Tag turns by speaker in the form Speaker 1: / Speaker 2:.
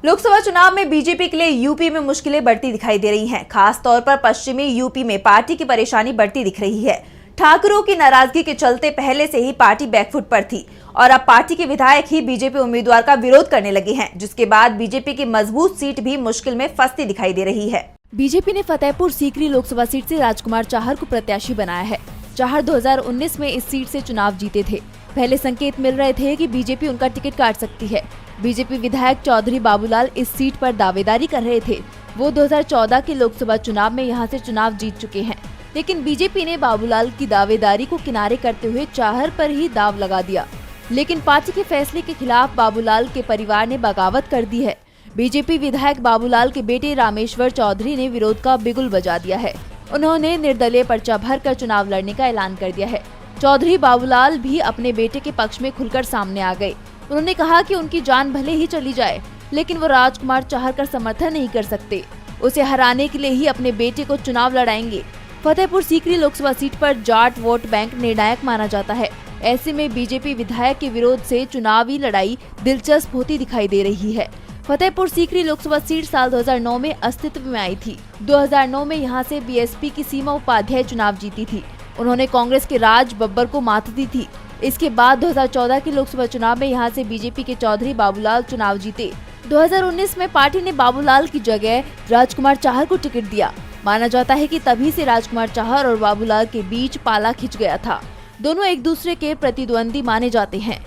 Speaker 1: लोकसभा चुनाव में बीजेपी के लिए यूपी में मुश्किलें बढ़ती दिखाई दे रही हैं। खास तौर पर पश्चिमी यूपी में पार्टी की परेशानी बढ़ती दिख रही है। ठाकरों की नाराजगी के चलते पहले से ही पार्टी बैकफुट पर थी और अब पार्टी के विधायक ही बीजेपी उम्मीदवार का विरोध करने लगे हैं, जिसके बाद बीजेपी की मजबूत सीट भी मुश्किल में फंसती दिखाई दे रही है।
Speaker 2: बीजेपी ने फतेहपुर सीकरी लोकसभा सीट से राजकुमार चाहर को प्रत्याशी बनाया है। चाहर 2019 में इस सीट से चुनाव जीते थे। पहले संकेत मिल रहे थे कि बीजेपी उनका टिकट काट सकती है। बीजेपी विधायक चौधरी बाबूलाल इस सीट पर दावेदारी कर रहे थे। वो 2014 के लोकसभा चुनाव में यहां से चुनाव जीत चुके हैं, लेकिन बीजेपी ने बाबूलाल की दावेदारी को किनारे करते हुए चाहर पर ही दाव लगा दिया। लेकिन पार्टी के फैसले के खिलाफ बाबूलाल के परिवार ने बगावत कर दी है। बीजेपी विधायक बाबूलाल के बेटे रामेश्वर चौधरी ने विरोध का बिगुल बजा दिया है। उन्होंने निर्दलीय पर्चा भरकर चुनाव लड़ने का ऐलान कर दिया है। चौधरी बाबूलाल भी अपने बेटे के पक्ष में खुलकर सामने आ गए। उन्होंने कहा कि उनकी जान भले ही चली जाए, लेकिन वो राजकुमार चाहर का समर्थन नहीं कर सकते। उसे हराने के लिए ही अपने बेटे को चुनाव लड़ाएंगे। फतेहपुर सीकरी लोकसभा सीट पर जाट वोट बैंक निर्णायक माना जाता है। ऐसे में बीजेपी विधायक के विरोध से चुनावी लड़ाई दिलचस्प होती दिखाई दे रही है। फतेहपुर सीकरी लोकसभा सीट साल 2009 में अस्तित्व में आई थी। 2009 में यहां से बीएसपी की सीमा उपाध्याय चुनाव जीती थी। उन्होंने कांग्रेस के राज बब्बर को मात दी थी। इसके बाद 2014 के लोकसभा चुनाव में यहां से बीजेपी के चौधरी बाबूलाल चुनाव जीते। 2019 में पार्टी ने बाबूलाल की जगह राजकुमार चाहर को टिकट दिया। माना जाता है कि तभी से राजकुमार चाहर और बाबूलाल के बीच पाला खिंच गया था। दोनों एक दूसरे के प्रतिद्वंदी माने जाते हैं।